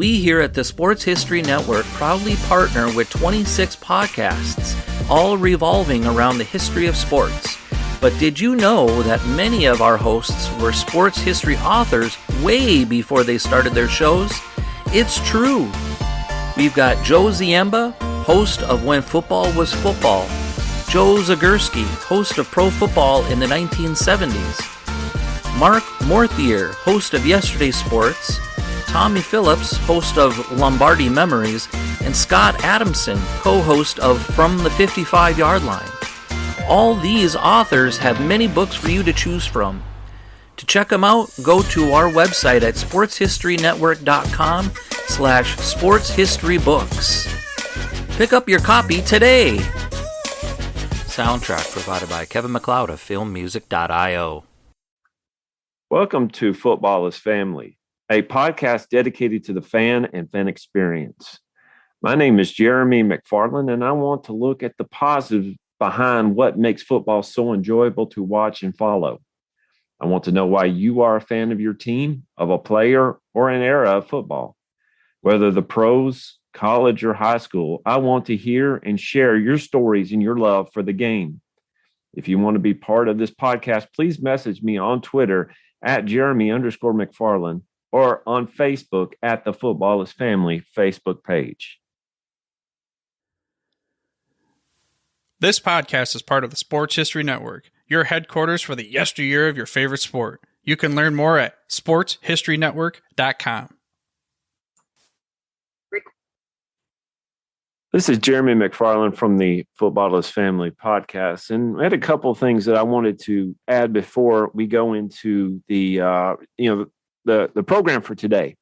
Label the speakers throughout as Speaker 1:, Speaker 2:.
Speaker 1: We here at the Sports History Network proudly partner with 26 podcasts, all revolving around the history of sports. But did you know that many of our hosts were sports history authors way before they started their shows? It's true. We've got Joe Ziemba, host of When Football Was Football, Joe Zagurski, host of Pro Football in the 1970s, Mark Morthier, host of Yesterday's Sports, Tommy Phillips, host of Lombardi Memories, and Scott Adamson, co-host of From the 55-Yard Line. All these authors have many books for you to choose from. To check them out, go to our website at sportshistorynetwork.com/sportshistorybooks. Pick up your copy today. Soundtrack provided by Kevin MacLeod of filmmusic.io.
Speaker 2: Welcome to Football is Family, a podcast dedicated to the fan and fan experience. My name is Jeremy McFarland, and I want to look at the positive behind what makes football so enjoyable to watch and follow. I want to know why you are a fan of your team, of a player, or an era of football. Whether the pros, college, or high school, I want to hear and share your stories and your love for the game. If you want to be part of this podcast, please message me on Twitter at Jeremy_McFarland or on Facebook at the Football is Family Facebook page.
Speaker 3: This podcast is part of the Sports History Network, your headquarters for the yesteryear of your favorite sport. You can learn more at sportshistorynetwork.com.
Speaker 2: This is Jeremy McFarland from the Football is Family podcast, and I had a couple of things that I wanted to add before we go into the program for today.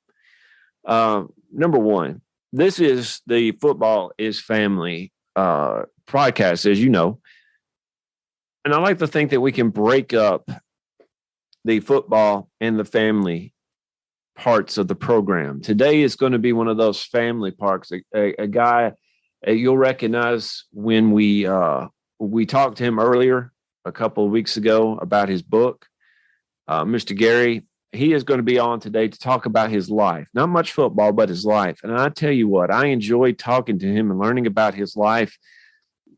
Speaker 2: Number one, this is the Football is Family podcast, as you know, and I like to think that we can break up the football and the family parts of the program. Today is going to be one of those family parts. A guy you'll recognize when we talked to him earlier a couple of weeks ago about his book, Mr. Gary. He is going to be on today to talk about his life, not much football, but his life. And I tell you what, I enjoyed talking to him and learning about his life,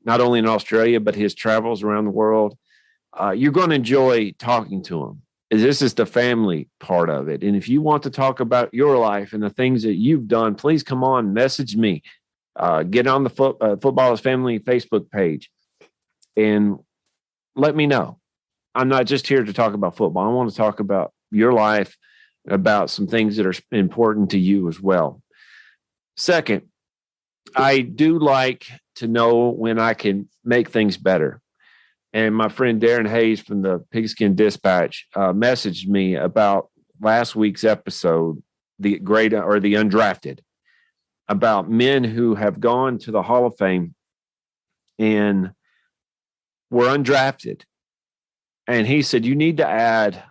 Speaker 2: not only in Australia, but his travels around the world. You're going to enjoy talking to him. This is the family part of it. And if you want to talk about your life and the things that you've done, please come on, message me. Get on the Football is Family Facebook page and let me know. I'm not just here to talk about football. I want to talk about your life, about some things that are important to you as well. Second, I do like to know when I can make things better. And my friend Darren Hayes from the Pigskin Dispatch messaged me about last week's episode, the great or the undrafted, about men who have gone to the Hall of Fame and were undrafted. And he said, you need to add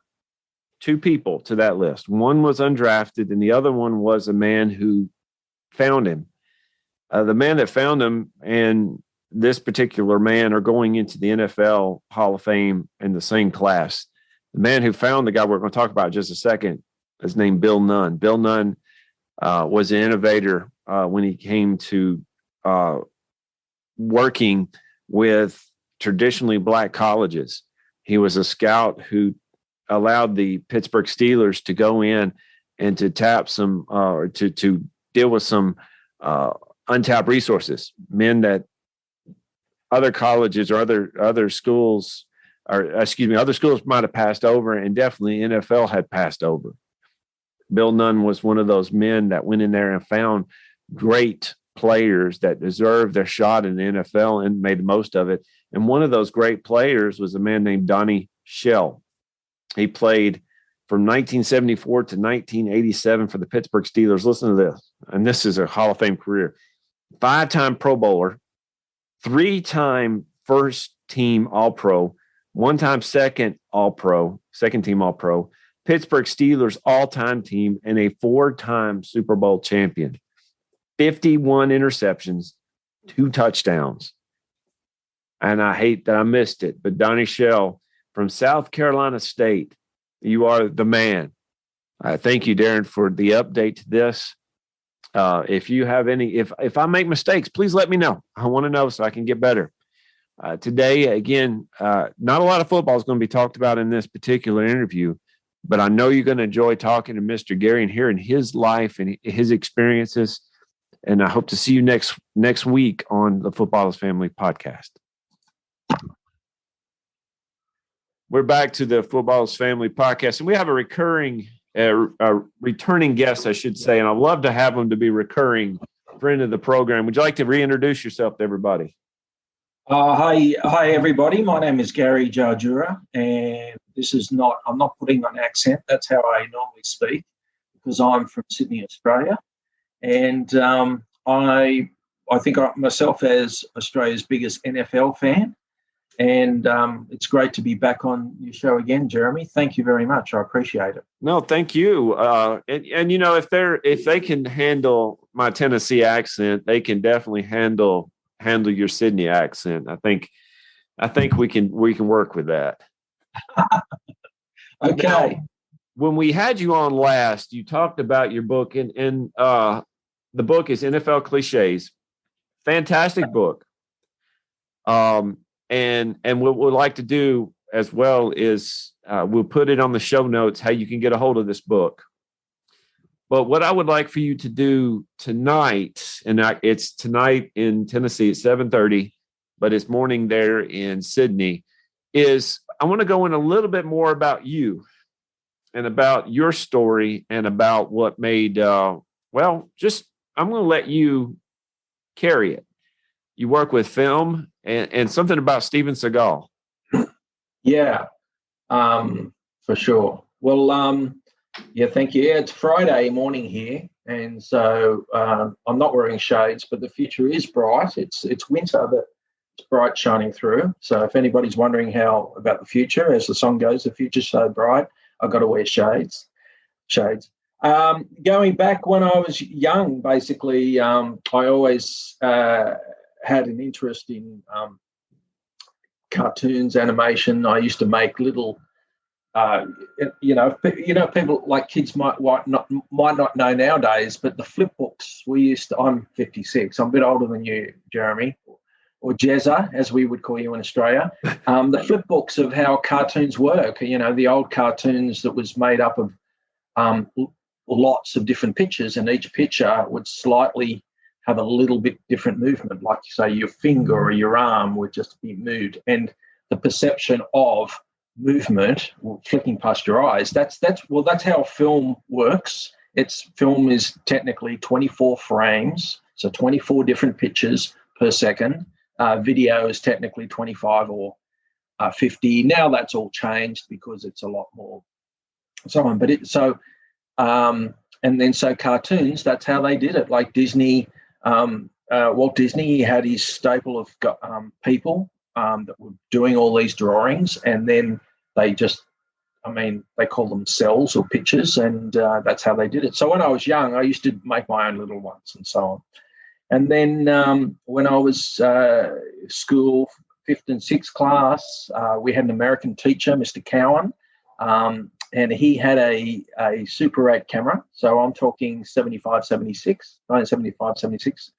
Speaker 2: two people to that list. One was undrafted, and the other one was a man who found him. The man that found him and this particular man are going into the NFL Hall of Fame in the same class. The man who found the guy we're going to talk about in just a second is named Bill Nunn. Bill Nunn was an innovator when he came to working with traditionally black colleges. He was a scout who allowed the Pittsburgh Steelers to go in and to tap some or to deal with some untapped resources, men that other colleges or other schools other schools might have passed over, and definitely NFL had passed over. Bill Nunn was one of those men that went in there and found great players that deserved their shot in the NFL and made the most of it. And one of those great players was a man named Donnie Shell. He played from 1974 to 1987 for the Pittsburgh Steelers. Listen to this. And this is a Hall of Fame career. 5-time Pro Bowler, 3-time first team All-Pro, 1-time second team All-Pro, Pittsburgh Steelers all-time team, and a 4-time Super Bowl champion. 51 interceptions, 2 touchdowns. And I hate that I missed it, but Donnie Shell from South Carolina State, you are the man. Thank you, Darren, for the update to this. If you have any, if I make mistakes, please let me know. I want to know so I can get better. Today, again, not a lot of football is going to be talked about in this particular interview, but I know you're going to enjoy talking to Mr. Gary and hearing his life and his experiences. And I hope to see you next week on the Footballers Family podcast. We're back to the Footballers Family podcast, and we have a returning guest, I should say, and I'd love to have him to be recurring friend of the program. Would you like to reintroduce yourself to everybody?
Speaker 4: Hi, everybody. My name is Gary Jarjoura, and I'm not putting on an accent. That's how I normally speak because I'm from Sydney, Australia. And I think myself as Australia's biggest NFL fan. And it's great to be back on your show again, Jeremy. Thank you very much. I appreciate it.
Speaker 2: No, thank you. And you know, if they can handle my Tennessee accent, they can definitely handle your Sydney accent. I think we can work with that.
Speaker 4: Okay.
Speaker 2: Now, when we had you on last, you talked about your book, and the book is NFL Cliches. Fantastic book. And what we'd like to do as well is we'll put it on the show notes how you can get a hold of this book. But what I would like for you to do tonight, and it's tonight in Tennessee at 7:30, but it's morning there in Sydney, is I want to go in a little bit more about you and about your story and about what made, I'm going to let you carry it. You work with film and something about Steven Seagal.
Speaker 4: Yeah, for sure. Well, yeah, thank you. Yeah, it's Friday morning here, and so I'm not wearing shades, but the future is bright. It's winter, but it's bright shining through. So if anybody's wondering how about the future, as the song goes, the future's so bright, I've got to wear shades. Going back when I was young, basically, I always had an interest in cartoons, animation. I used to make little, people like kids might not know nowadays, but the flip books I'm 56. I'm a bit older than you, Jeremy, or Jezza, as we would call you in Australia. The flip books of how cartoons work, the old cartoons that was made up of lots of different pictures, and each picture would slightly have a little bit different movement, like say your finger or your arm would just be moved, and the perception of movement flicking past your eyes. That's how film works. Film is technically 24 frames, so 24 different pictures per second. Video is technically 25 or 50. Now that's all changed because it's a lot more so on. So cartoons, that's how they did it. Like Disney. Walt Disney, he had his staple of people that were doing all these drawings, and then they call them cells or pictures, and that's how they did it. So when I was young, I used to make my own little ones and so on. And then when I was school, 5th and 6th class, we had an American teacher, Mr. Cowan, and he had a Super 8 camera. So I'm talking 1975, 76.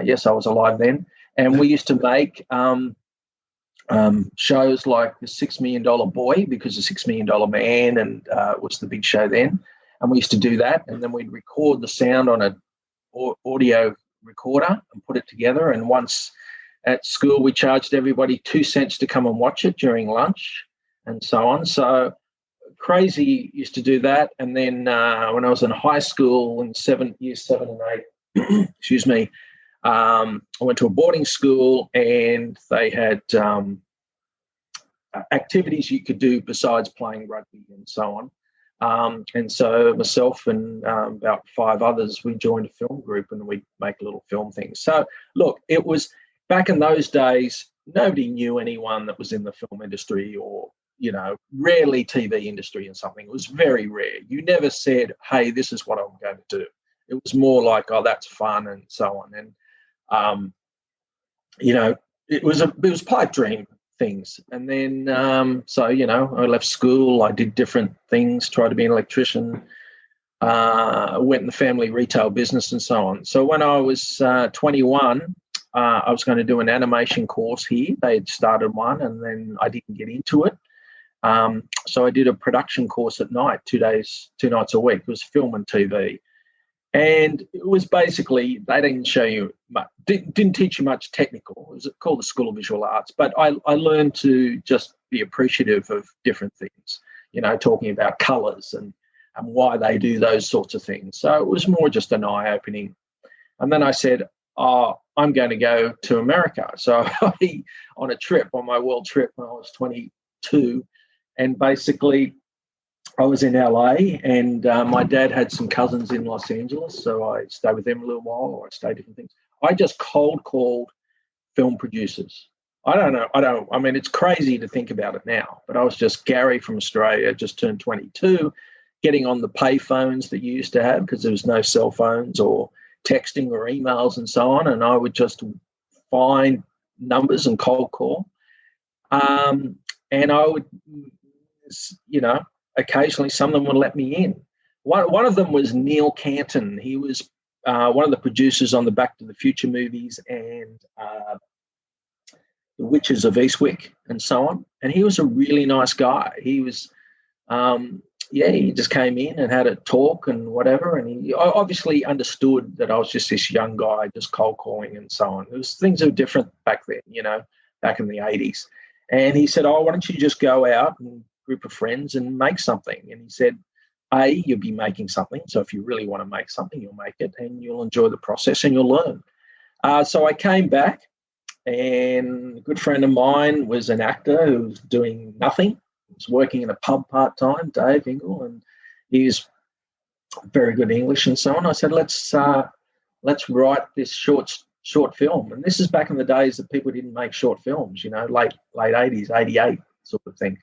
Speaker 4: Yes, I was alive then. And we used to make shows like The $6 Million Boy, because The $6 Million Man and was the big show then. And we used to do that. And then we'd record the sound on an audio recorder and put it together. And once at school, we charged everybody 2 cents to come and watch it during lunch and so on. So crazy used to do that. And then when I was in high school in years 7 and 8, excuse me, I went to a boarding school, and they had activities you could do besides playing rugby and so on. And so myself and about 5 others, we joined a film group, and we'd make little film things. So look, it was back in those days, nobody knew anyone that was in the film industry, or rarely TV industry and something. It was very rare. You never said, hey, this is what I'm going to do. It was more like, oh, that's fun and so on. And, it was pipe dream things. And then, I left school. I did different things, tried to be an electrician, went in the family retail business and so on. So when I was 21, I was going to do an animation course here. They had started one, and then I didn't get into it. So I did a production course at night, 2 nights a week. It was film and TV. And it was basically, they didn't show you much, didn't teach you much technical. It was called the School of Visual Arts. But I learned to just be appreciative of different things, talking about colours and why they do those sorts of things. So it was more just an eye-opening. And then I said, I'm going to go to America. So on my world trip when I was 22, and basically I was in LA, and my dad had some cousins in Los Angeles, so I stayed with them a little while, or I stayed different things. I just cold called film producers. I mean, it's crazy to think about it now, but I was just Gary from Australia, just turned 22, getting on the pay phones that you used to have because there was no cell phones or texting or emails and so on, and I would just find numbers and cold call. And I would, occasionally some of them would let me in. One of them was Neil Canton. He was one of the producers on the Back to the Future movies and The Witches of Eastwick and so on. And he was a really nice guy. He was, he just came in and had a talk and whatever. And he obviously understood that I was just this young guy, just cold calling and so on. Things were different back then, back in the 80s. And he said, why don't you just go out and group of friends and make something? And he said, you'll be making something. So if you really want to make something, you'll make it and you'll enjoy the process and you'll learn. So I came back, and a good friend of mine was an actor who was doing nothing. He was working in a pub part-time, Dave Ingle, and he was very good English and so on. I said, let's write this short film. And this is back in the days that people didn't make short films, late 80s, 88 sort of thing.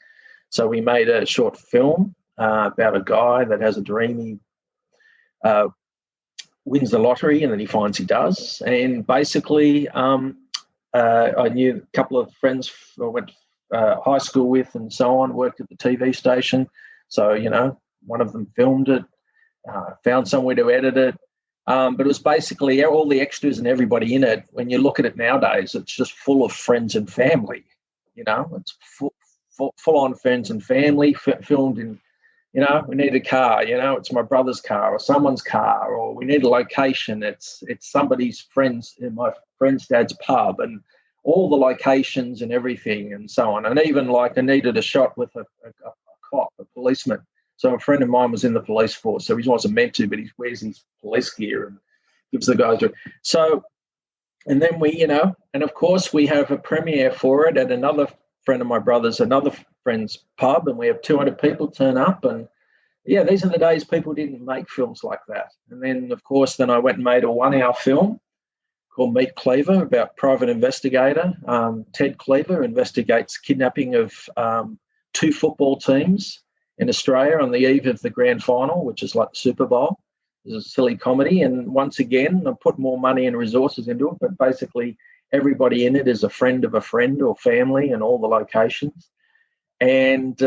Speaker 4: So we made a short film about a guy that has a dream. He wins the lottery, and then he finds he does. And basically, I knew a couple of friends I went high school with and so on, worked at the TV station. So, one of them filmed it, found somewhere to edit it. But it was basically all the extras and everybody in it. When you look at it nowadays, it's just full of friends and family. It's full on friends and family, filmed in, we need a car, it's my brother's car or someone's car, or we need a location. It's somebody's friend's, my friend's dad's pub, and all the locations and everything and so on. And even I needed a shot with a cop, a policeman. So a friend of mine was in the police force, so he wasn't meant to, but he wears his police gear and gives the guys. So, and then we, and of course we have a premiere for it at another friend of my brother's, another friend's pub, and we have 200 people turn up. And these are the days people didn't make films like that. And then, of course, I went and made a 1-hour film called Meet Cleaver about private investigator. Ted Cleaver investigates kidnapping of 2 football teams in Australia on the eve of the grand final, which is like the Super Bowl. It's a silly comedy. And once again, I put more money and resources into it, but basically everybody in it is a friend of a friend or family and all the locations. And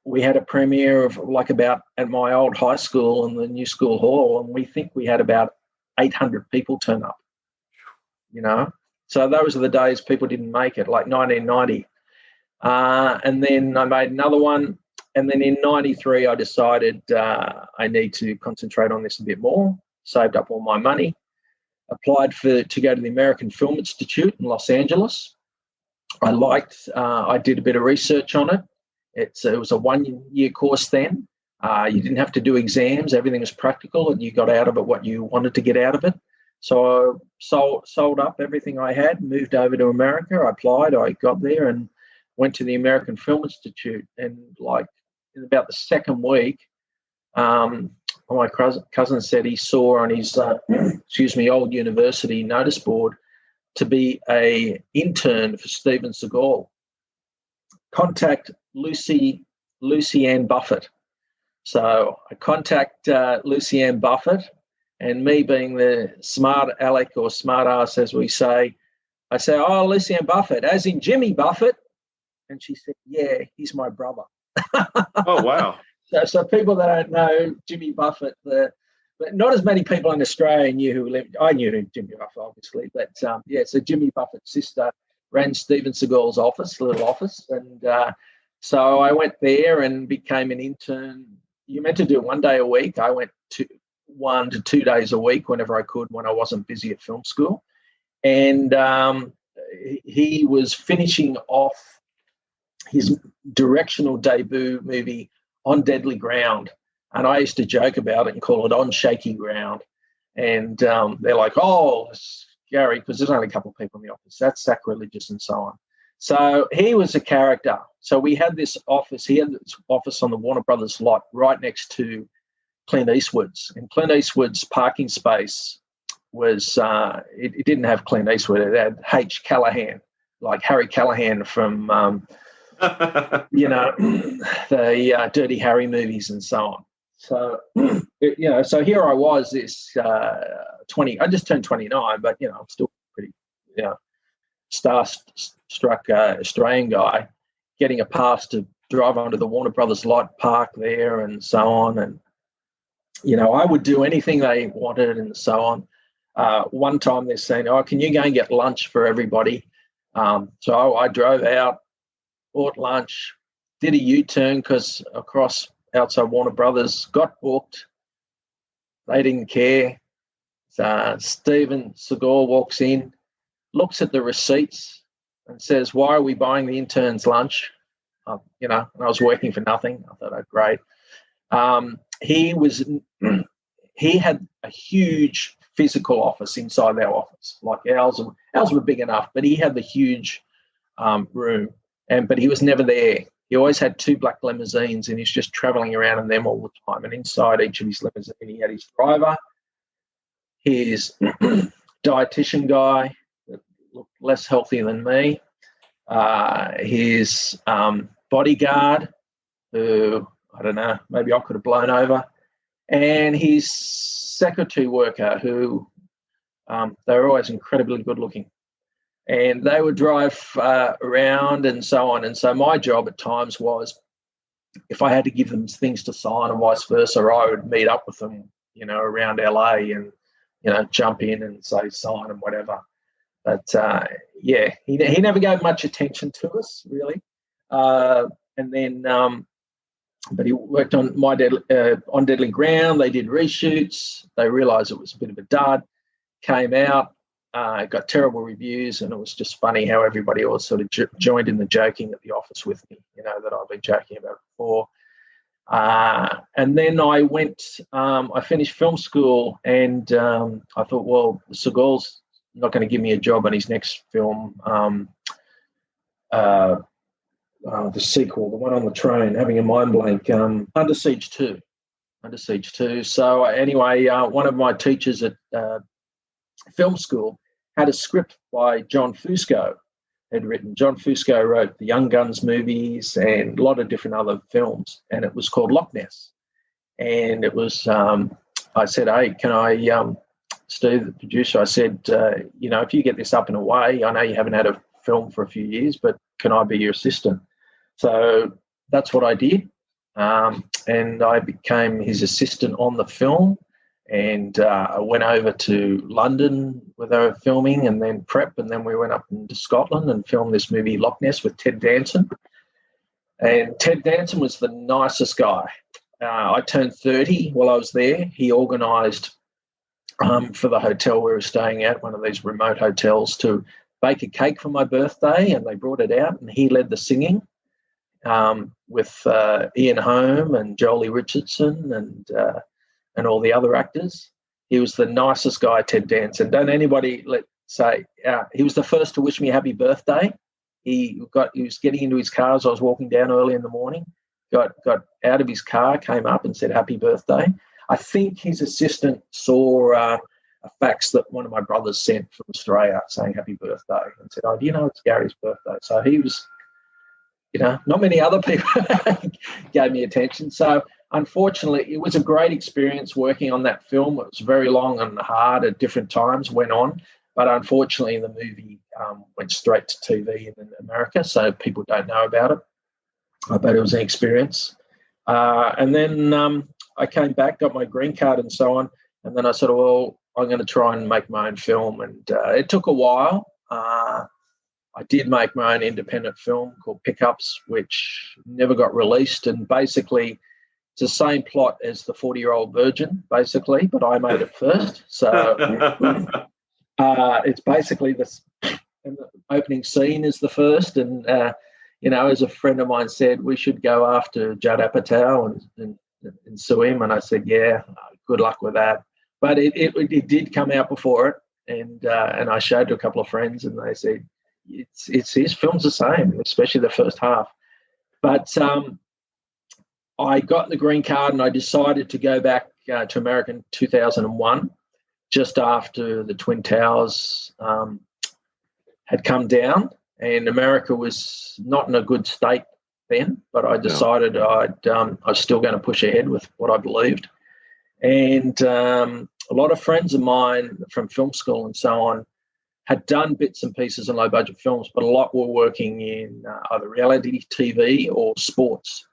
Speaker 4: we had a premiere of about at my old high school in the new school hall, and we think we had about 800 people turn up, So those are the days people didn't make it, like 1990. And then I made another one. And then in 93, I decided I need to concentrate on this a bit more, saved up all my money, applied to go to the American Film Institute in Los Angeles. I did a bit of research on it. It was a 1-year course then. You didn't have to do exams. Everything was practical, and you got out of it what you wanted to get out of it. So I sold up everything I had, moved over to America. I applied. I got there and went to the American Film Institute. And in about the second week, my cousin said he saw on his, old university notice board to be a intern for Steven Seagal. Contact Lucy Ann Buffett. So I contact Lucy Ann Buffett, and me being the smart aleck or smart ass, as we say, I say, Lucy Ann Buffett, as in Jimmy Buffett. And she said, yeah, he's my brother.
Speaker 2: Oh, wow.
Speaker 4: So people that don't know Jimmy Buffett, but not as many people in Australia knew who lived. I knew Jimmy Buffett, obviously, but so Jimmy Buffett's sister ran Steven Seagal's little office, and so I went there and became an intern. You meant to do 1 day a week. I went to 1 to 2 days a week whenever I could when I wasn't busy at film school, and he was finishing off his directional debut movie On Deadly Ground. And I used to joke about it and call it On Shaky Ground. And they're like, oh, Gary, because there's only a couple of people in the office. That's sacrilegious and so on. So he was a character. So we had this office. He had this office on the Warner Brothers lot right next to Clint Eastwood's. And Clint Eastwood's parking space was, it didn't have Clint Eastwood. It had H. Callahan, like Harry Callahan from, the Dirty Harry movies and so on. So, so here I was, this 20. I just turned 29, but I'm still pretty, star-struck Australian guy, getting a pass to drive onto the Warner Brothers lot, park there, and so on. And I would do anything they wanted, and so on. One time they're saying, "Oh, can you go and get lunch for everybody?" So I drove out, bought lunch, did a U-turn because across outside Warner Brothers, got booked. They didn't care. So Steven Seagal walks in, looks at the receipts and says, "Why are we buying the interns lunch?" And I was working for nothing. I thought, oh, great. He had a huge physical office inside our office, like ours. Ours were big enough, but he had the huge room, but he was never there. He always had 2 black limousines, and he's just traveling around in them all the time. And inside each of his limousines, he had his driver, his dietitian guy that looked less healthy than me, his bodyguard, who, I don't know, maybe I could have blown over, and his secretary worker, who they were always incredibly good looking. And they would drive around and so on. And so my job at times was, if I had to give them things to sign and vice versa, I would meet up with them, around LA and, jump in and say sign and whatever. But, he never gave much attention to us, really. And then, but he worked on On Deadly Ground. They did reshoots. They realised it was a bit of a dud. Came out. Got terrible reviews, and it was just funny how everybody else sort of joined in the joking at the office with me, that I've been joking about before. And then I went, I finished film school, and I thought, well, Seagal's not going to give me a job on his next film, the sequel, the one on the train, having a mind blank, Under Siege 2. So anyway, one of my teachers at film school had a script by John Fusco had written. John Fusco wrote the Young Guns movies and a lot of different other films, and it was called Loch Ness. And it was, I said, hey, can I, Steve, the producer, I said, if you get this up and away, I know you haven't had a film for a few years, but can I be your assistant? So that's what I did. And I became his assistant on the film. And I went over to London where they were filming, and then prep, and then we went up into Scotland and filmed this movie Loch Ness with Ted Danson. And Ted Danson was the nicest guy. I turned 30 while I was there. He organised for the hotel we were staying at, one of these remote hotels, to bake a cake for my birthday, and they brought it out, and he led the singing with Ian Holm and Jolie Richardson and all the other actors. He was the nicest guy, Ted Danson. Don't anybody say he was the first to wish me happy birthday. He was getting into his car as I was walking down early in the morning, got out of his car, came up and said happy birthday. I think his assistant saw a fax that one of my brothers sent from Australia saying happy birthday, and said, oh, do you know it's Gary's birthday? So he was, not many other people gave me attention. So unfortunately, it was a great experience working on that film. It was very long and hard at different times, went on. But unfortunately, the movie went straight to TV in America, so people don't know about it. But it was an experience. And then I came back, got my green card and so on. And then I said, well, I'm going to try and make my own film. And it took a while. I did make my own independent film called Pickups, which never got released. And basically, it's the same plot as The 40-Year-Old Virgin, basically, but I made it first. So it's basically this. And the opening scene is the first. And, as a friend of mine said, we should go after Judd Apatow and sue him. And I said, yeah, good luck with that. But it did come out before it. And I showed to a couple of friends, and they said, it's his film's the same, especially the first half. But I got the green card, and I decided to go back to America in 2001, just after the Twin Towers had come down, and America was not in a good state then. But I decided I was still going to push ahead with what I believed. And a lot of friends of mine from film school and so on had done bits and pieces in low-budget films, but a lot were working in either reality TV or sports.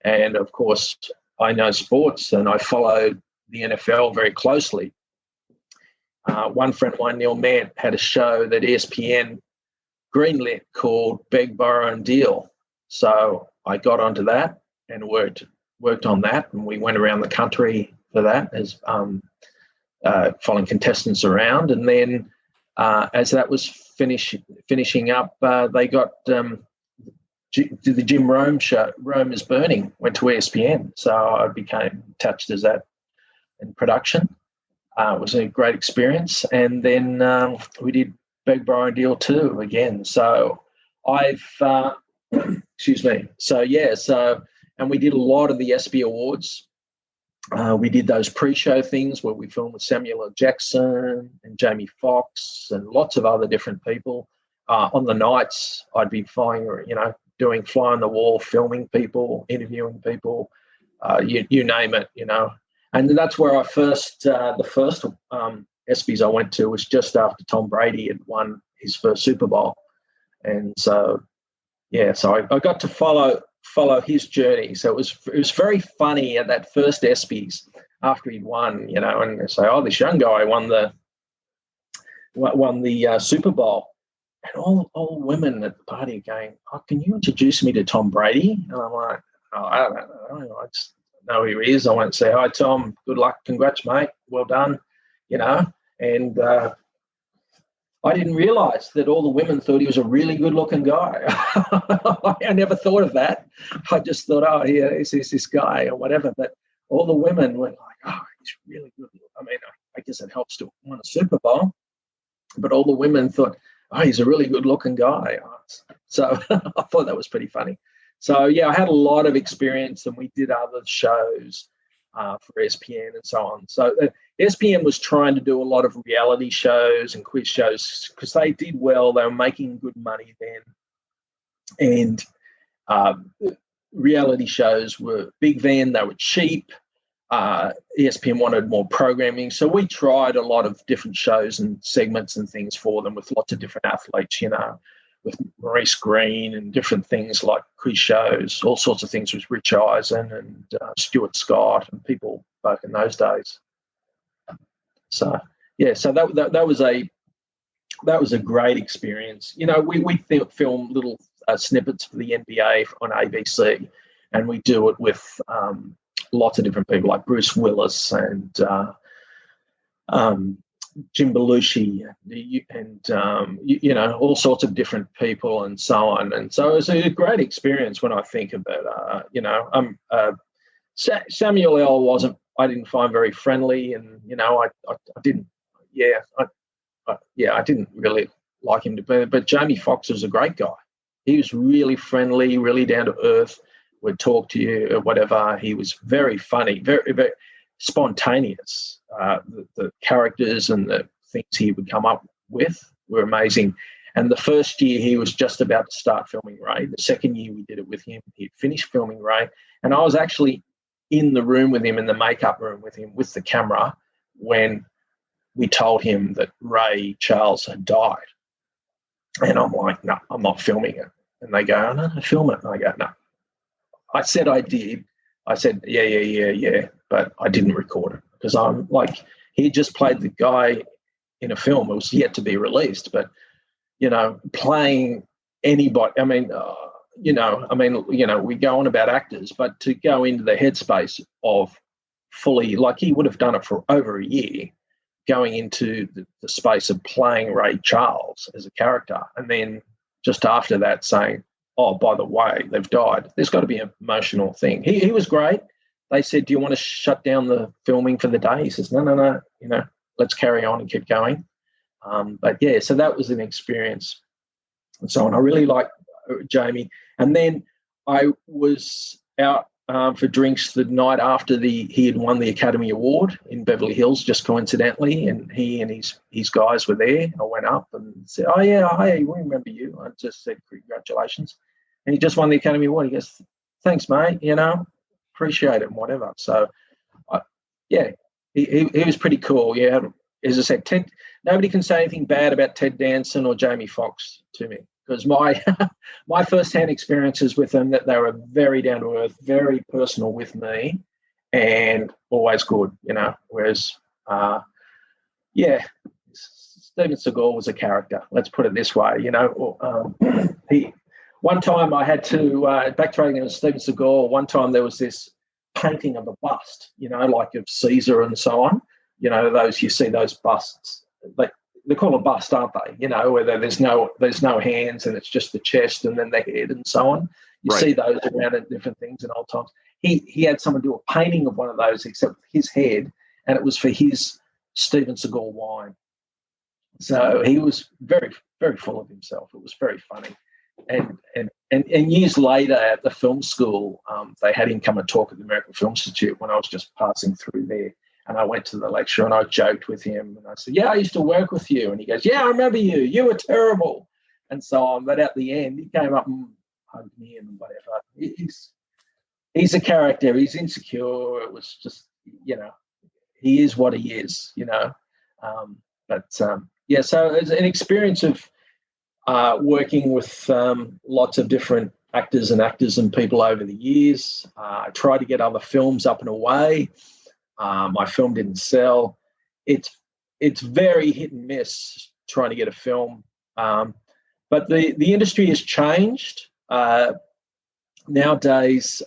Speaker 4: And, of course, I know sports, and I followed the NFL very closely. One friend of mine, Neil Mant, had a show that ESPN greenlit called Beg, Borrow and Deal. So I got onto that and worked on that, and we went around the country for that as following contestants around. And then as that was finishing up, they got the Jim Rome show, Rome is Burning, went to ESPN. So I became attached as that in production. It was a great experience. And then we did Beg, Borrow and Deal 2 again. So I've, excuse me. So, yeah, and we did a lot of the ESPY Awards. We did those pre-show things where we filmed with Samuel L. Jackson and Jamie Foxx and lots of other different people. On the nights, I'd be doing fly on the wall, filming people, interviewing people, you name it, And that's where the first ESPYs I went to was just after Tom Brady had won his first Super Bowl. And so, so I got to follow his journey. So it was very funny at that first ESPYs after he'd won, and they say, oh, this young guy won the Super Bowl. And all women at the party are going, oh, can you introduce me to Tom Brady? And I'm like, oh, I don't know. I just know who he is. I won't say, hi, Tom, good luck, congrats, mate, well done, And I didn't realise that all the women thought he was a really good-looking guy. I never thought of that. I just thought, oh, yeah, he's this guy or whatever. But all the women were like, oh, he's really good. I mean, I guess it helps to win a Super Bowl. But all the women thought, oh, he's a really good-looking guy. So I thought that was pretty funny. So, yeah, I had a lot of experience, and we did other shows for ESPN and so on. So ESPN was trying to do a lot of reality shows and quiz shows because they did well. They were making good money then. And reality shows were big then. They were cheap. ESPN wanted more programming. So we tried a lot of different shows and segments and things for them with lots of different athletes, with Maurice Green and different things like quiz shows, all sorts of things with Rich Eisen and Stuart Scott and people back in those days. So, yeah, so that was a great experience. We film little snippets for the NBA on ABC, and we do it with lots of different people like Bruce Willis and Jim Belushi and all sorts of different people and so on. And so it was a great experience when I think about Samuel L. I didn't find very friendly, and I didn't really like him to be. But Jamie Foxx was a great guy. He was really friendly, really down to earth, would talk to you or whatever. He was very funny, very, very spontaneous. The characters and the things he would come up with were amazing. And the first year he was just about to start filming Ray. The second year we did it with him. He'd finished filming Ray. And I was actually in the room with him, in the makeup room with him, with the camera, when we told him that Ray Charles had died. And I'm like, no, I'm not filming it. And they go, oh, no, film it. And I go, no. I said I did. I said, yeah, but I didn't record it because I'm like, he just played the guy in a film. It was yet to be released, but, playing anybody, we go on about actors, but to go into the headspace of fully, like he would have done it for over a year, going into the space of playing Ray Charles as a character, and then just after that saying, oh, by the way, they've died. There's got to be an emotional thing. He was great. They said, do you want to shut down the filming for the day? He says, no, let's carry on and keep going. But, yeah, so that was an experience and so on. I really liked Jamie. And then I was out for drinks the night after he had won the Academy Award in Beverly Hills, just coincidentally, and he and his guys were there. I went up and said, oh, yeah, hey, we remember you. I just said, congratulations. And he just won the Academy Award. He goes, thanks, mate, appreciate it and whatever. So, he was pretty cool. Yeah, as I said, nobody can say anything bad about Ted Danson or Jamie Foxx to me, because my first-hand experiences with them, that they were very down to earth, very personal with me, and always good, Whereas, Steven Seagal was a character. Let's put it this way, One time I had to backtracking on Steven Seagal. One time there was this painting of a bust, like of Caesar and so on. Those you see those busts. They're called a bust, aren't they? Where there's no hands and it's just the chest and then the head and so on. You see those around at different things in old times. He had someone do a painting of one of those, except his head, and it was for his Steven Seagal wine. So he was very, very full of himself. It was very funny. And years later at the film school, they had him come and talk at the American Film Institute when I was just passing through there. And I went to the lecture and I joked with him and I said, yeah, I used to work with you. And he goes, yeah, I remember you. You were terrible. And so on. But at the end, he came up and hugged me and whatever. He's a character. He's insecure. It was just, he is what he is, So it's an experience of working with lots of different actors and people over the years. I tried to get other films up and away. My film didn't sell. It's very hit and miss trying to get a film. But the industry has changed. Nowadays,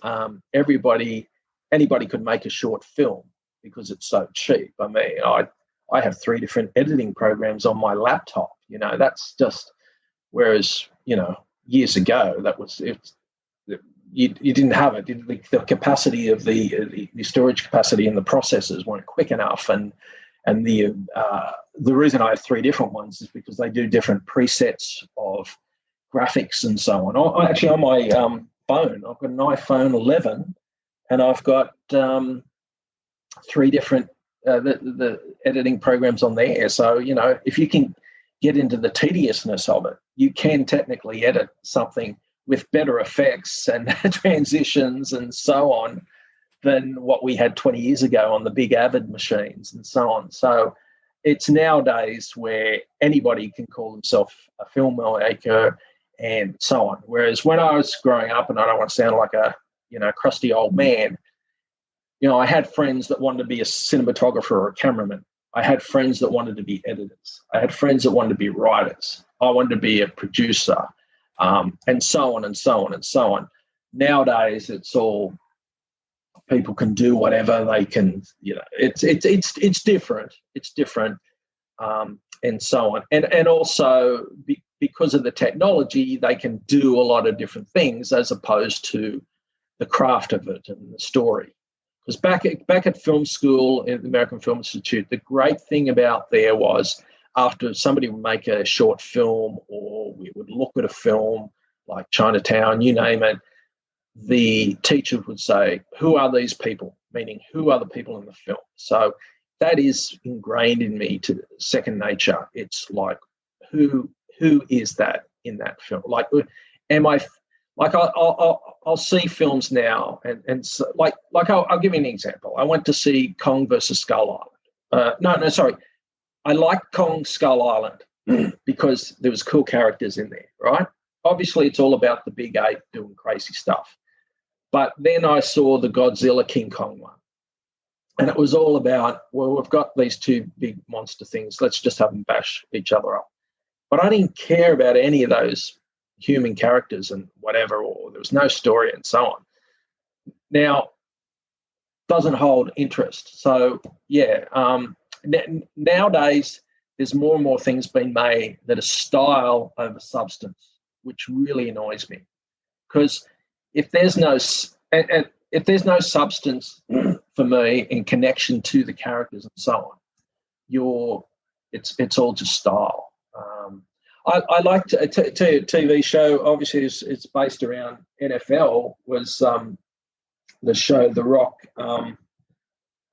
Speaker 4: anybody could make a short film because it's so cheap. I mean, I have 3 different editing programs on my laptop. That's just, whereas, years ago, that was it. You didn't have it. The capacity of the storage capacity and the processors weren't quick enough, and the reason I have 3 different ones is because they do different presets of graphics and so on. Actually, on my phone, I've got an iPhone 11, and I've got 3 different the editing programs on there. So if you can get into the tediousness of it, you can technically edit something with better effects and transitions and so on than what we had 20 years ago on the big Avid machines and so on. So it's nowadays where anybody can call themselves a filmmaker and so on. Whereas when I was growing up, and I don't want to sound like a crusty old man, I had friends that wanted to be a cinematographer or a cameraman. I had friends that wanted to be editors. I had friends that wanted to be writers. I wanted to be a producer. And so on and so on and so on. Nowadays, it's all people can do whatever they can. It's different. It's different, and so on. And also because of the technology, they can do a lot of different things as opposed to the craft of it and the story. Because back at film school at the American Film Institute, the great thing about there was, after somebody would make a short film or we would look at a film like Chinatown, you name it, the teacher would say, who are these people? Meaning, who are the people in the film? So that is ingrained in me to second nature. It's like, who is that in that film? Like, I'll see films now and so, I'll give you an example. I went to see Kong versus Skull Island. I liked Kong Skull Island because there was cool characters in there, right? Obviously, it's all about the big ape doing crazy stuff. But then I saw the Godzilla King Kong one. And it was all about, well, we've got these two big monster things. Let's just have them bash each other up. But I didn't care about any of those human characters and whatever, or there was no story and so on. Now, doesn't hold interest. So, yeah, nowadays there's more and more things being made that are style over substance, which really annoys me. Because if there's no substance for me in connection to the characters and so on, it's all just style. I liked a TV show. Obviously, it's based around NFL. Was the show The Rock? Oh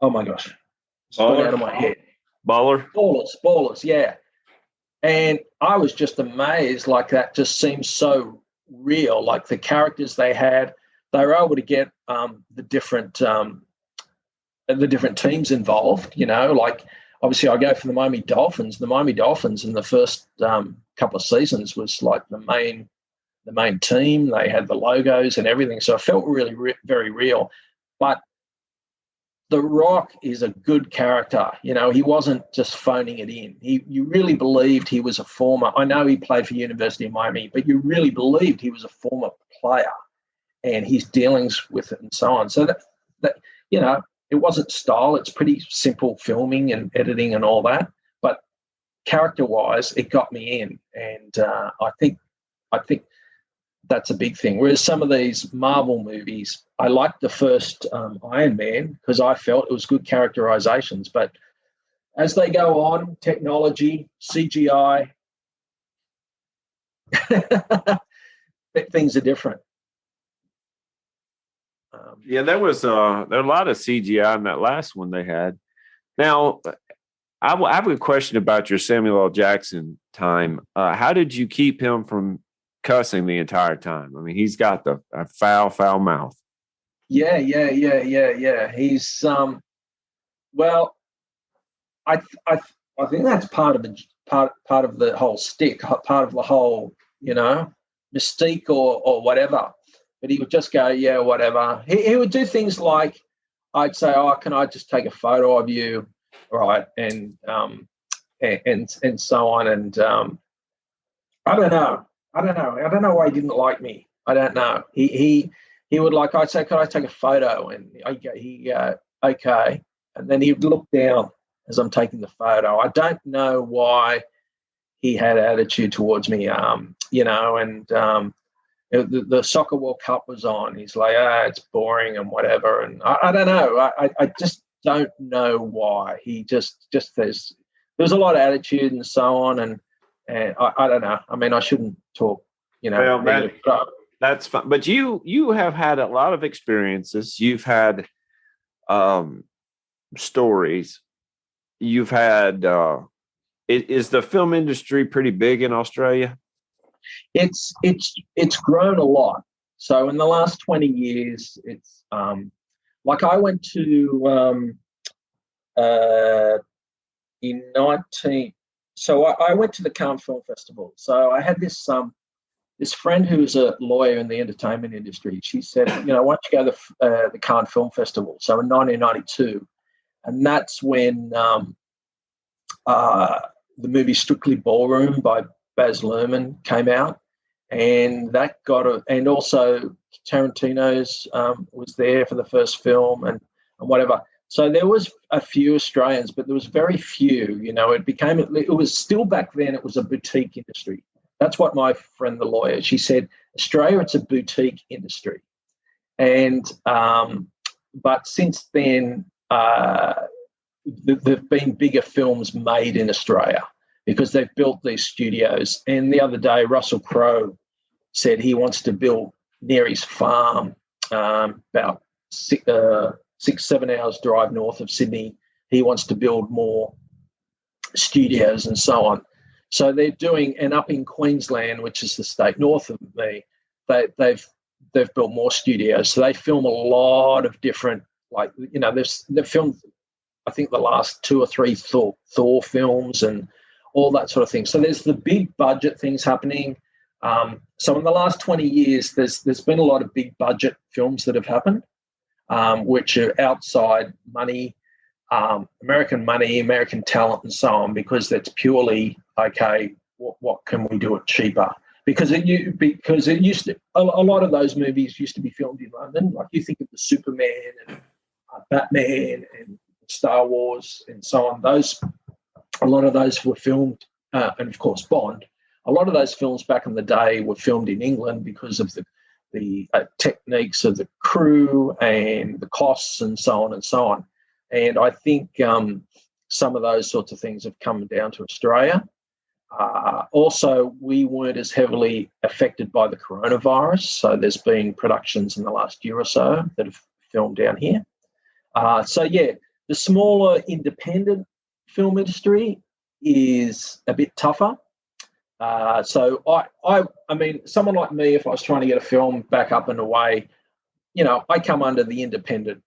Speaker 4: my gosh, it's gone out of my head. Ballers, yeah. And I was just amazed. Like, that just seems so real. Like, the characters they had, they were able to get the different teams involved. You know, like, obviously I go for the Miami Dolphins. The Miami Dolphins in the first couple of seasons was like the main team. They had the logos and everything. So it felt really very real. But The Rock is a good character. You know, he wasn't just phoning it in. You really believed he was a former. I know he played for University of Miami, but you really believed he was a former player and his dealings with it and so on. So that you know, it wasn't style. It's pretty simple filming and editing and all that. But character-wise, it got me in, and I think that's a big thing. Whereas some of these Marvel movies, I liked the first Iron Man because I felt it was good characterizations. But as they go on, technology, CGI, things are different.
Speaker 2: Yeah, there were a lot of CGI in that last one they had. Now, I have a question about your Samuel L. Jackson time. How did you keep him from cussing the entire time? I mean, he's got a foul mouth.
Speaker 4: Yeah. He's well, I think that's part of the whole stick, part of the whole, you know, mystique or whatever. But he would just go, yeah, whatever. He would do things like, I'd say, oh, can I just take a photo of you, right? And so on. And I don't know. I don't know why he didn't like me. I don't know. He would, like, I'd say, could I take a photo? And he okay. And then he'd look down as I'm taking the photo. I don't know why he had attitude towards me, you know, and the Soccer World Cup was on. He's like, it's boring and whatever. And I don't know. I just don't know why. He just there's a lot of attitude and so on. And I don't know. I mean, I shouldn't talk, you know.
Speaker 2: Well, that's fine. But you have had a lot of experiences. You've had stories. You've had is the film industry pretty big in Australia?
Speaker 4: It's grown a lot. So in the last 20 years, it's like I went to in 19. So I went to the Cannes Film Festival. So I had this friend who's a lawyer in the entertainment industry. She said, you know, why don't you go to the Cannes Film Festival? So in 1992, and that's when the movie Strictly Ballroom by Baz Luhrmann came out, and that and also Tarantino's was there for the first film and whatever. So there was a few Australians, but there was very few. You know, it was still back then. It was a boutique industry. That's what my friend, the lawyer, she said. Australia, it's a boutique industry, and but since then, there've been bigger films made in Australia, because they've built these studios. And the other day, Russell Crowe said he wants to build near his farm, about 6-7 hours drive north of Sydney. He wants to build more studios and so on. So they're doing, and up in Queensland, which is the state north of me, they've built more studios. So they film a lot of different, like, you know, they've filmed, I think, the last 2 or 3 Thor films and all that sort of thing. So there's the big budget things happening. So in the last 20 years, there's been a lot of big budget films that have happened, which are outside money, American money, American talent, and so on, because that's purely, okay, what can we do it cheaper? Because it used to, a lot of those movies used to be filmed in London. Like you think of the Superman and Batman and Star Wars and so on. A lot of those were filmed, and of course Bond. A lot of those films back in the day were filmed in England because of the techniques of the crew and the costs and so on and so on. And I think some of those sorts of things have come down to Australia. Also, we weren't as heavily affected by the coronavirus. So there's been productions in the last year or so that have filmed down here. The smaller independent film industry is a bit tougher. So I mean, someone like me, if I was trying to get a film back up and away, I come under the independent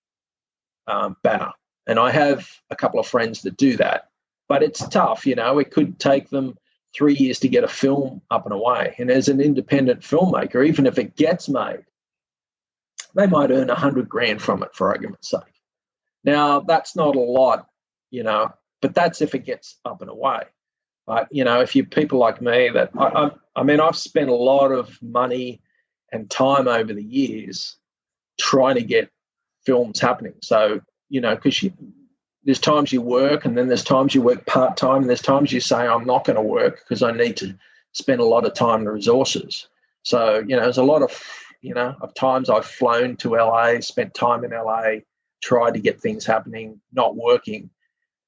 Speaker 4: banner, and I have a couple of friends that do that. But it's tough, it could take them 3 years to get a film up and away. And as an independent filmmaker, even if it gets made, they might earn $100,000 from it, for argument's sake. Now, that's not a lot, but that's if it gets up and away. But, if you're people like me that, I've spent a lot of money and time over the years trying to get films happening. So, because there's times you work, and then there's times you work part-time, and there's times you say, I'm not going to work because I need to spend a lot of time and resources. So, there's a lot of, of times I've flown to LA, spent time in LA, tried to get things happening, not working.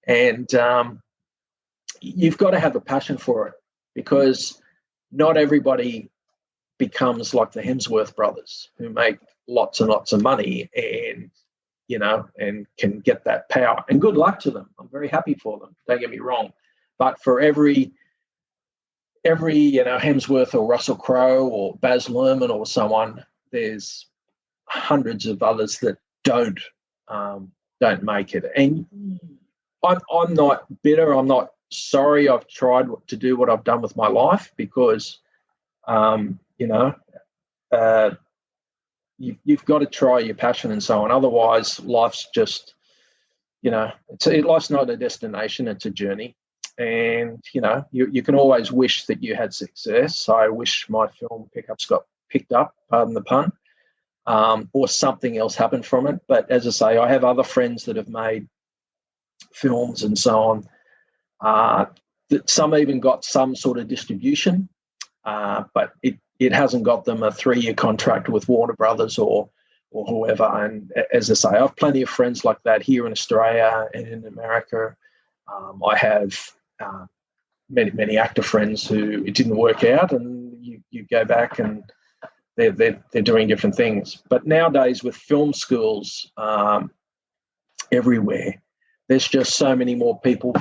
Speaker 4: And you've got to have a passion for it, because not everybody becomes like the Hemsworth brothers who make lots and lots of money and and can get that power. And good luck to them. I'm very happy for them. Don't get me wrong. But for every Hemsworth or Russell Crowe or Baz Luhrmann or someone, there's hundreds of others that don't make it. And I'm not bitter. I'm not sorry I've tried to do what I've done with my life, because you've got to try your passion and so on. Otherwise, life's just, life's not a destination, it's a journey. And, you can always wish that you had success. I wish my film pickups got picked up, pardon the pun, or something else happened from it. But as I say, I have other friends that have made films and so on, that some even got some sort of distribution, but it hasn't got them a 3-year contract with Warner Brothers or whoever. And as I say, I have plenty of friends like that here in Australia and in America. I have many actor friends who it didn't work out, and you go back and they're doing different things. But nowadays, with film schools everywhere, there's just so many more people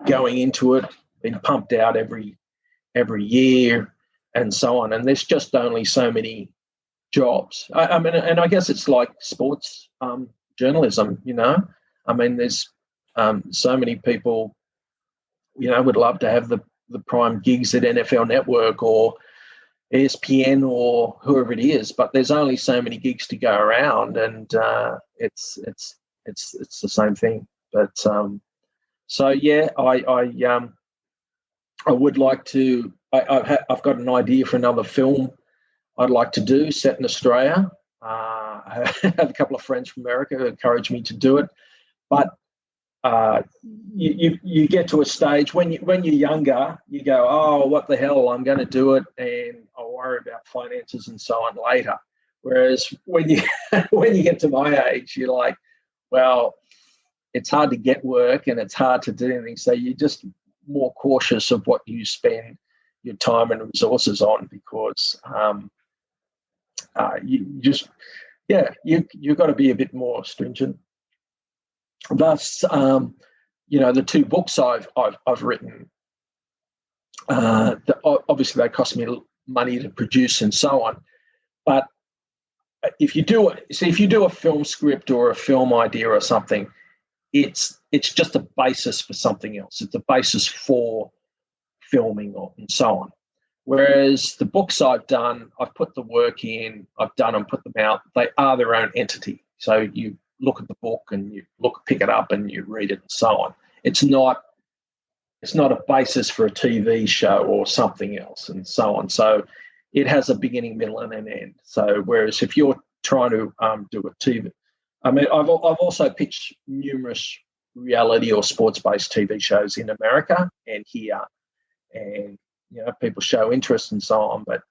Speaker 4: going into it, being pumped out every year, and so on. And there's just only so many jobs. I mean, and I guess it's like sports journalism, there's so many people, would love to have the prime gigs at NFL Network or ESPN or whoever it is, but there's only so many gigs to go around, and it's the same thing. But I would like to. I've got an idea for another film I'd like to do set in Australia. I have a couple of friends from America who encouraged me to do it, but you get to a stage when you're younger, you go, oh, what the hell, I'm going to do it, and I'll worry about finances and so on later. Whereas when you get to my age, you're like, well, it's hard to get work and it's hard to do anything, so you're just more cautious of what you spend your time and resources on, because you've got to be a bit more stringent. Thus, the 2 books I've written, obviously they cost me money to produce and so on. But if you do a film script or a film idea or something, it's just a basis for something else. It's a basis for filming and so on. Whereas the books I've done, I've put the work in, I've done them, put them out. They are their own entity. So you look at the book and you pick it up and you read it and so on. It's not a basis for a TV show or something else and so on. So it has a beginning, middle, and an end. So whereas if you're trying to do a TV, I mean, I've also pitched numerous reality or sports-based TV shows in America and here, and people show interest and so on, but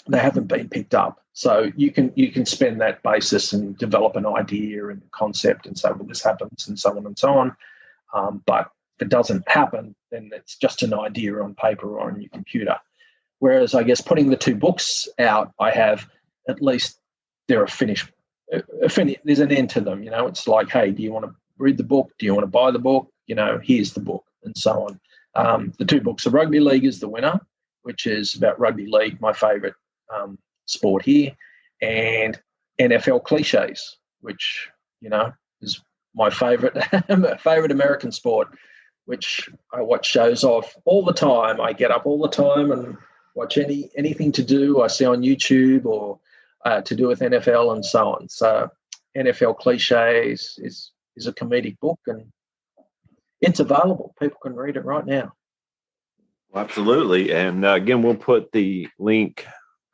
Speaker 4: they haven't been picked up. So you can spend that basis and develop an idea and concept and say, well, this happens and so on and so on. But if it doesn't happen, then it's just an idea on paper or on your computer. Whereas I guess putting the 2 books out, I have at least they're a finished. There's an end to them. It's like, hey, do you want to read the book? Do you want to buy the book? Here's the book and so on. The 2 books, The Rugby League is the winner, which is about rugby league, my favourite sport here, and NFL cliches, which is my favourite American sport, which I watch shows of all the time. I get up all the time and watch anything to do I see on YouTube or to do with NFL and so on. So NFL cliches is a comedic book and it's available. People can read it right now.
Speaker 2: Absolutely. And again, we'll put the link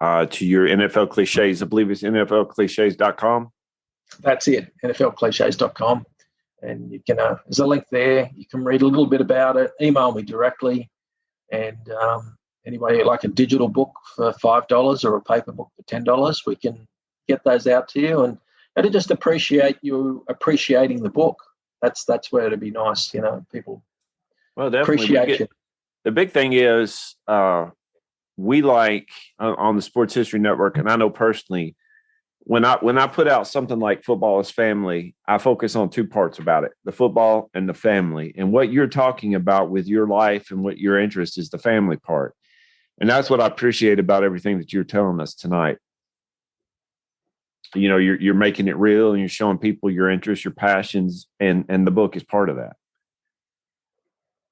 Speaker 2: to your NFL cliches. I believe it's NFLcliches.com.
Speaker 4: That's it, NFLcliches.com. And you can, there's a link there. You can read a little bit about it. Email me directly. And anybody like a digital book for $5 or a paper book for $10, we can get those out to you. And to just appreciate you appreciating the book. That's where it'd be nice, people.
Speaker 2: Well, definitely.
Speaker 4: Appreciation.
Speaker 2: The big thing is we like on the Sports History Network, and I know personally, when I put out something like Football is Family, I focus on 2 parts about it, the football and the family. And what you're talking about with your life and what your interest is the family part. And that's what I appreciate about everything that you're telling us tonight. You're making it real and you're showing people your interests, your passions, and the book is part of that.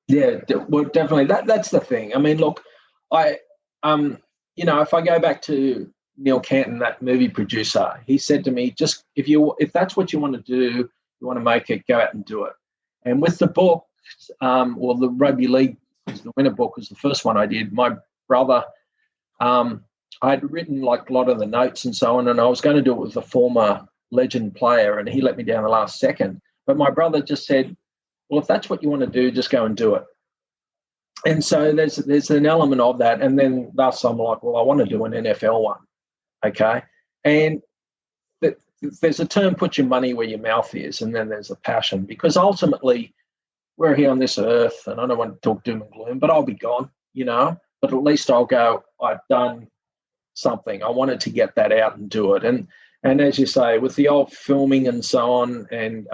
Speaker 4: Yeah, well, definitely. That's the thing. I mean, look, if I go back to Neil Canton, that movie producer, he said to me, just if that's what you want to do, you want to make it, go out and do it. And with the book, or the Rugby League, the winner book was the first one I did. My brother, I'd written like a lot of the notes and so on, and I was going to do it with a former legend player, and he let me down the last second. But my brother just said, well, if that's what you want to do, just go and do it. And so there's an element of that. And then thus I'm like, well, I want to do an NFL one. Okay. And there's a term, put your money where your mouth is. And then there's a passion, because ultimately we're here on this earth, and I don't want to talk doom and gloom, but I'll be gone, but at least I'll go, I've done something. I wanted to get that out and do it. And as you say, with the old filming and so on, and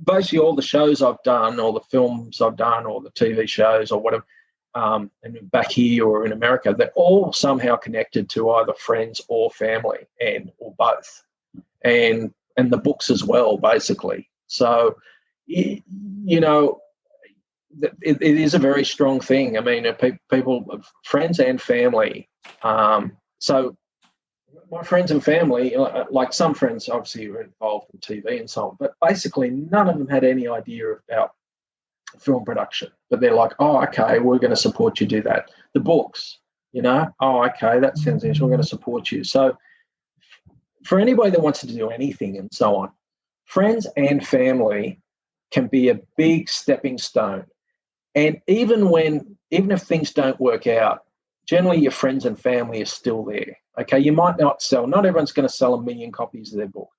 Speaker 4: basically all the shows I've done, or the films I've done, or the TV shows or whatever, and back here or in America, they're all somehow connected to either friends or family, or both, and the books as well, basically. So, it is a very strong thing. I mean, people, friends and family. So my friends and family, like some friends obviously were involved in TV and so on, but basically none of them had any idea about film production. But they're like, oh, okay, we're going to support you do that. The books, oh, okay, that sounds interesting, we're going to support you. So for anybody that wants to do anything and so on, friends and family can be a big stepping stone. And even if things don't work out, generally your friends and family are still there. Okay, you might not everyone's going to sell 1 million copies of their book,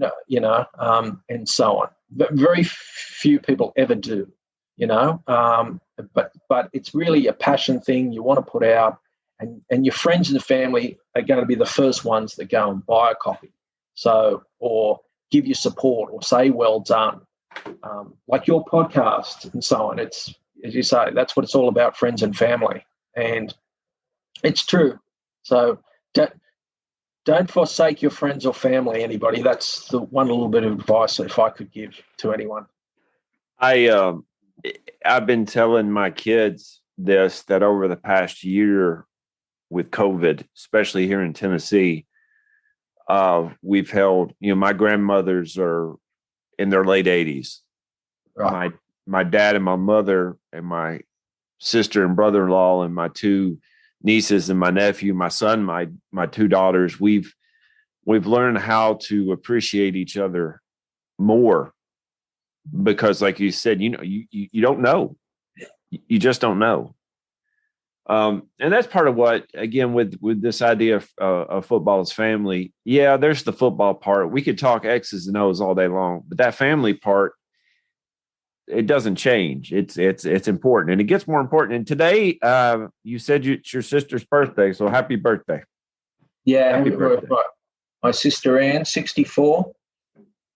Speaker 4: and so on. But very few people ever do, but it's really a passion thing you want to put out, and your friends and family are going to be the first ones that go and buy a copy. So, or give you support or say, well done, like your podcast and so on. It's, as you say, that's what it's all about, friends and family. And it's true. So don't forsake your friends or family, anybody. That's the one little bit of advice if I could give to anyone.
Speaker 2: I've been telling my kids this, that over the past year with COVID, especially here in Tennessee, we've held, my grandmothers are in their late 80s.
Speaker 4: Right.
Speaker 2: My dad and my mother and my sister and brother-in-law and my two nieces and my nephew, my son, my two daughters, we've learned how to appreciate each other more, because like you said, you don't know. You just don't know. And that's part of what, again, with this idea of football as family. Yeah, there's the football part. We could talk X's and O's all day long, but that family part, it doesn't change. It's important, and it gets more important. And today, you said it's your sister's birthday, so happy birthday.
Speaker 4: Yeah,
Speaker 2: happy birthday.
Speaker 4: Right. My sister Ann, 64.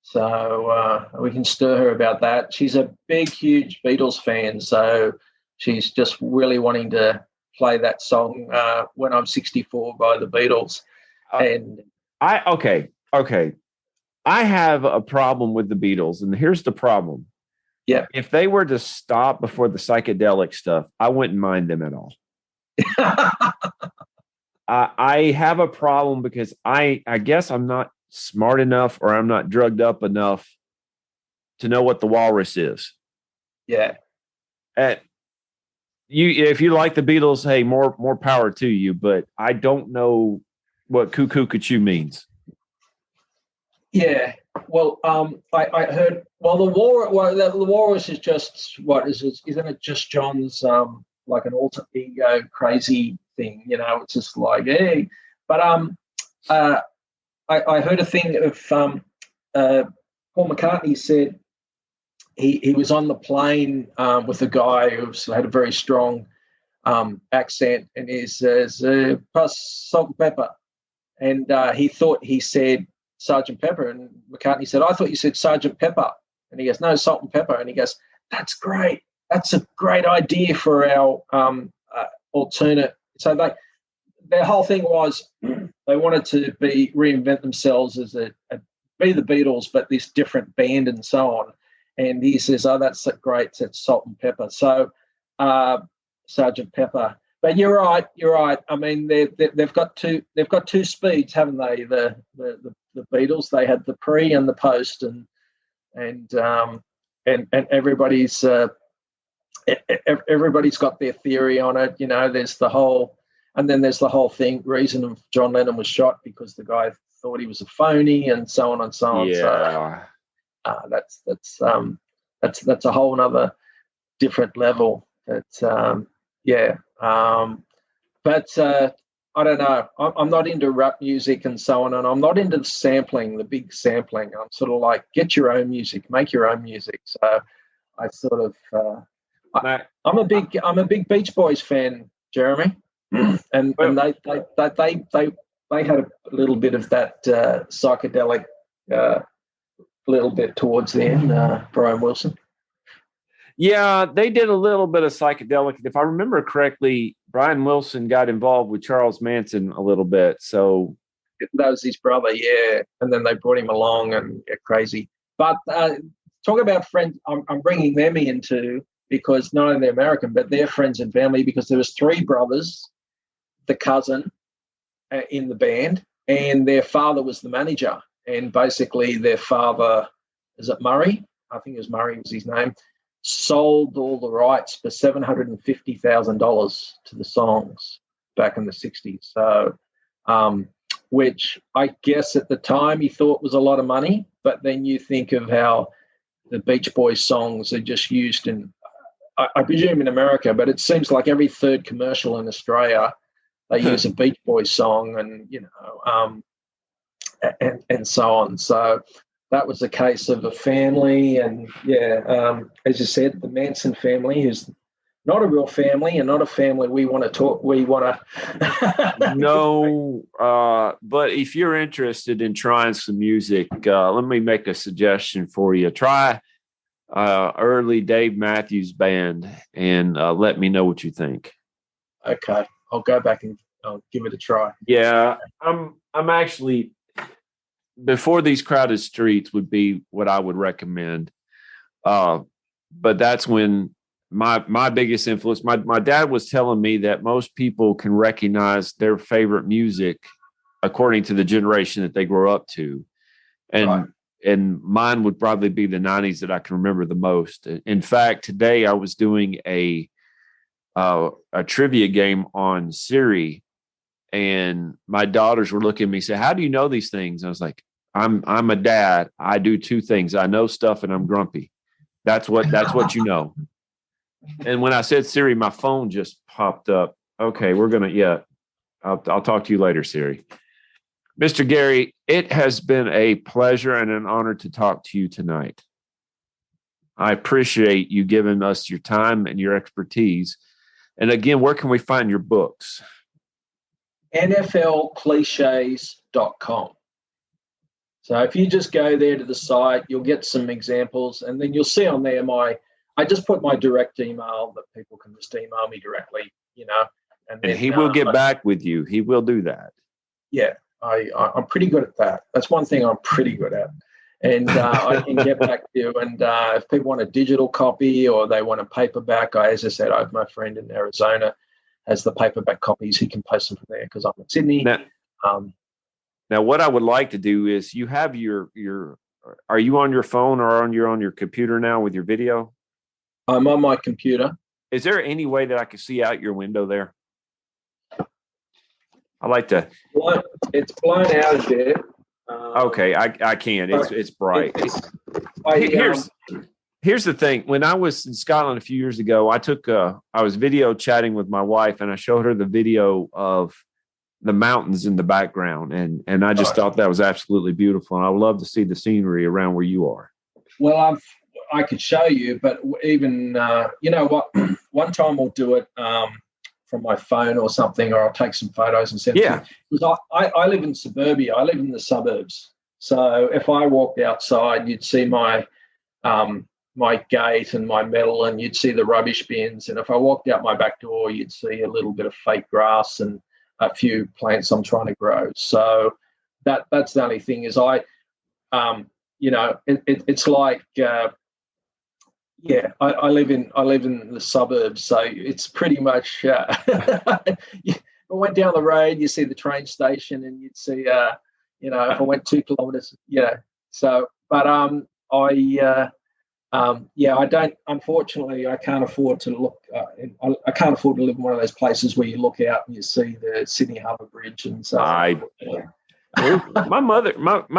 Speaker 4: So we can stir her about that. She's a big, huge Beatles fan, so she's just really wanting to play that song, When I'm 64 by the Beatles. And
Speaker 2: okay. I have a problem with the Beatles, and here's the problem.
Speaker 4: Yeah.
Speaker 2: If they were to stop before the psychedelic stuff, I wouldn't mind them at all. I have a problem because I guess I'm not smart enough, or I'm not drugged up enough to know what the walrus is.
Speaker 4: Yeah.
Speaker 2: If you like the Beatles, hey, more power to you. But I don't know what cuckoo cuckoo means.
Speaker 4: Yeah. Well, I heard. Well, the walrus is just what is it? Isn't it just John's like an alter ego crazy thing? It's just like, hey. But I heard a thing of Paul McCartney said he was on the plane with a guy who had a very strong accent, and he says, "Pass salt and pepper," and he thought he said Sergeant Pepper, and McCartney said, "I thought you said Sergeant Pepper," and he goes, "No, salt and pepper," and he goes, "That's great. That's a great idea for our alternate." So their whole thing was they wanted to reinvent themselves as be the Beatles, but this different band and so on. And he says, "Oh, that's great. It's salt and pepper." So Sergeant Pepper. But you're right. I mean, they've got two speeds, haven't they? The Beatles. They had the pre and the post, and everybody's everybody's got their theory on it. There's the whole. And then there's the whole reason of John Lennon was shot because the guy thought he was a phony, and so on and so on.
Speaker 2: Yeah.
Speaker 4: So that's a whole other different level. But I don't know. I'm not into rap music and so on, and I'm not into the big sampling. I'm sort of like, get your own music, make your own music. So I sort of I'm a big Beach Boys fan, Jeremy. And they had a little bit of that psychedelic little bit towards the end, Brian Wilson.
Speaker 2: Yeah, they did a little bit of psychedelic. If I remember correctly, Brian Wilson got involved with Charles Manson a little bit. So
Speaker 4: that was his brother, yeah. And then they brought him along and crazy. But talk about friends. I'm bringing them into, because not only they're American, but they're friends and family, because there was three brothers, the cousin in the band, and their father was the manager. And basically their father, is it Murray? I think it was Murray was his name, sold all the rights for $750,000 to the songs back in the 60s. So, which I guess at the time he thought was a lot of money, but then you think of how the Beach Boys songs are just used in, I presume in America, but it seems like every third commercial in Australia, they use a Beach Boys song, and and so on. So that was a case of a family, and as you said, the Manson family, who's not a real family and not a family we want to talk. We want to
Speaker 2: no, but if you're interested in trying some music, let me make a suggestion for you. Try early Dave Matthews Band, and let me know what you think.
Speaker 4: Okay. I'll go back and I'll give it a try.
Speaker 2: Yeah, I'm actually, Before These Crowded Streets would be what I would recommend. But that's when my biggest influence. My dad was telling me that most people can recognize their favorite music according to the generation that they grow up to, and
Speaker 4: Right.
Speaker 2: and mine would probably be the '90s that I can remember the most. In fact, today I was doing a trivia game on Siri, and my daughters were looking at me and say, "How do you know these things?" And I was like, I'm a dad. I do two things. I know stuff and I'm grumpy. That's what you know. And when I said Siri, my phone just popped up. Okay, I'll talk to you later, Siri. Mr. Gary, it has been a pleasure and an honor to talk to you tonight. I appreciate you giving us your time and your expertise. And again, where can we find your books?
Speaker 4: NFLcliches.com. So if you just go there to the site, you'll get some examples, and then you'll see on there I just put my direct email that people can just email me directly, And then,
Speaker 2: he will get back with you. He will do that.
Speaker 4: Yeah, I'm pretty good at that. That's one thing I'm pretty good at. And I can get back to you. And if people want a digital copy or they want a paperback, as I said, I have my friend in Arizona has the paperback copies. He can post them from there because I'm in Sydney.
Speaker 2: Now, what I would like to do is you have are you on your phone or on your computer now with your video?
Speaker 4: I'm on my computer.
Speaker 2: Is there any way that I can see out your window there? I like to.
Speaker 4: It's blown out of there.
Speaker 2: Okay, I can. It's bright. Here's the thing. When I was in Scotland a few years ago, I was video chatting with my wife, and I showed her the video of the mountains in the background, and I just thought that was absolutely beautiful. And I would love to see the scenery around where you are.
Speaker 4: Well, I could show you, but even you know what? One time we'll do it from my phone or something, or I'll take some photos and send it to you. Because I live in suburbia. I live in the suburbs. So if I walked outside, you'd see my gate and my metal, and you'd see the rubbish bins. And if I walked out my back door, you'd see a little bit of fake grass and a few plants I'm trying to grow. So that's the only thing is it's like I live in the suburbs, so it's pretty much I went down the road, you see the train station, and you'd see if I went 2 kilometers, so but I don't, unfortunately I can't afford to look I can't afford to live in one of those places where you look out and you see the Sydney Harbour Bridge and so
Speaker 2: my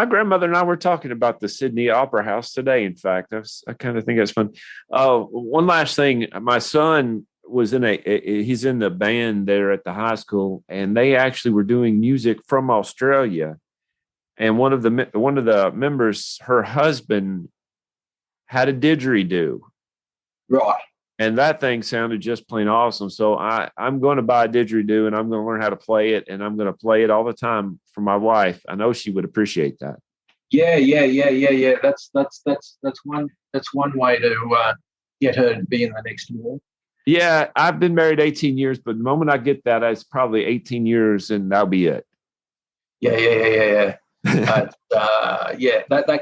Speaker 2: grandmother and I were talking about the Sydney Opera House today. In fact, I kind of think that's fun. One last thing, my son was he's in the band there at the high school, and they actually were doing music from Australia. And one of the members, her husband, had a didgeridoo.
Speaker 4: Right.
Speaker 2: And that thing sounded just plain awesome. So I'm going to buy a didgeridoo, and I'm going to learn how to play it, and I'm going to play it all the time for my wife. I know she would appreciate that.
Speaker 4: Yeah. That's one way to get her to be in the next war.
Speaker 2: Yeah, I've been married 18 years, but the moment I get that, it's probably 18 years, and that'll be it.
Speaker 4: Yeah. That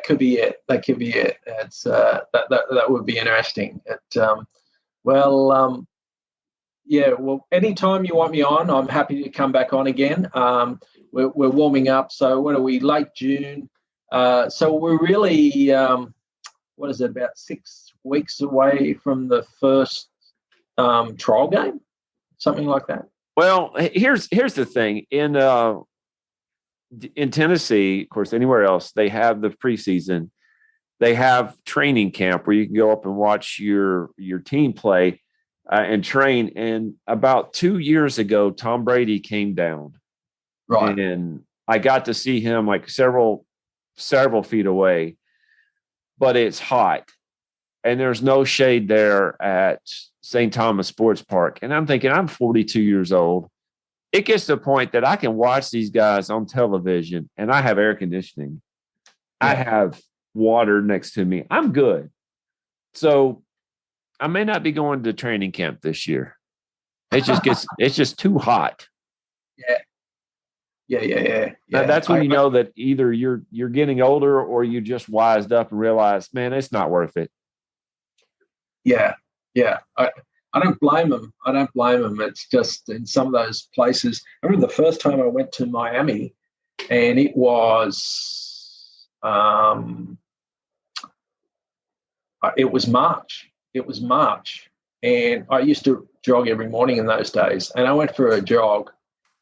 Speaker 4: could be it. That could be it. It's that would be interesting. Well, anytime you want me on, I'm happy to come back on again. We're warming up. So what are we, late June? So we're really, what is it, about 6 weeks away from the first trial game? Something like that.
Speaker 2: Well, here's the thing. In Tennessee, of course, anywhere else, they have the preseason. They have training camp where you can go up and watch your team play and train. And about 2 years ago, Tom Brady came down.
Speaker 4: Right.
Speaker 2: And I got to see him like several feet away, but it's hot. And there's no shade there at St. Thomas Sports Park. And I'm thinking, I'm 42 years old. It gets to the point that I can watch these guys on television, and I have air conditioning. Yeah. I have water next to me. I'm good. So I may not be going to training camp this year. It's just too hot.
Speaker 4: Yeah.
Speaker 2: Now, that's when you know that either you're getting older or you just wised up and realized, man, it's not worth it.
Speaker 4: Yeah. Yeah. I don't blame them. I don't blame them. It's just in some of those places. I remember the first time I went to Miami, and it was March. It was March, and I used to jog every morning in those days. And I went for a jog,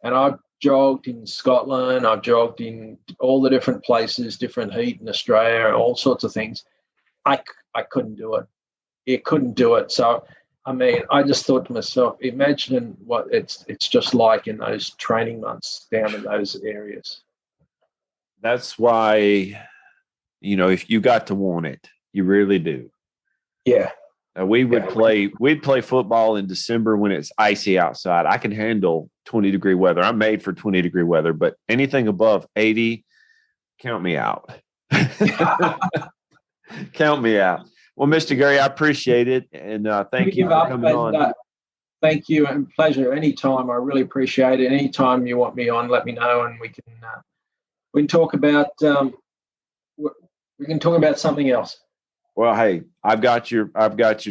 Speaker 4: and I jogged in Scotland. I've jogged in all the different places, different heat in Australia, all sorts of things. I couldn't do it. It couldn't do it. So, I mean, I just thought to myself, imagine what it's just like in those training months down in those areas.
Speaker 2: That's why, if you got to want it, you really do.
Speaker 4: Yeah.
Speaker 2: We'd play football in December when it's icy outside. I can handle 20-degree weather. I'm made for 20-degree weather, but anything above 80, count me out. Count me out. Well, Mr. Gary, I appreciate it, and thank you for coming on.
Speaker 4: Thank you, and pleasure. Anytime, I really appreciate it. Anytime you want me on, let me know, and we can talk about something else.
Speaker 2: Well, hey, I've got your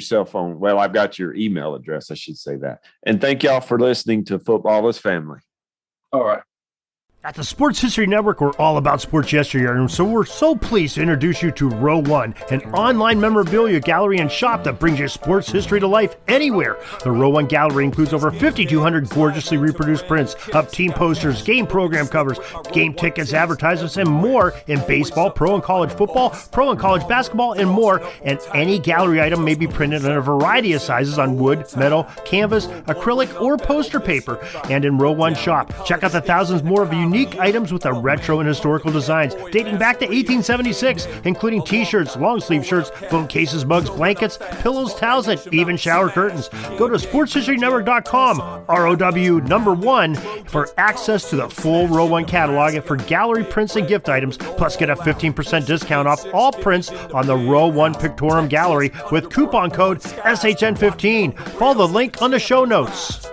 Speaker 2: cell phone. Well, I've got your email address. I should say that. And thank y'all for listening to Football is Family.
Speaker 4: All right.
Speaker 5: At the Sports History Network, we're all about sports yesteryear, and so we're so pleased to introduce you to Row One, an online memorabilia gallery and shop that brings your sports history to life anywhere. The Row One gallery includes over 5,200 gorgeously reproduced prints of team posters, game program covers, game tickets, advertisements, and more in baseball, pro and college football, pro and college basketball, and more. And any gallery item may be printed in a variety of sizes on wood, metal, canvas, acrylic, or poster paper. And in Row One shop, check out the thousands more of unique items with the retro and historical designs dating back to 1876, including t-shirts, long sleeve shirts, phone cases, mugs, blankets, pillows, towels, and even shower curtains. Go to sportshistorynetwork.com, ROW1, for access to the full Row One catalog and for gallery prints and gift items, plus get a 15% discount off all prints on the Row One Pictorum Gallery with coupon code SHN15. Follow the link on the show notes.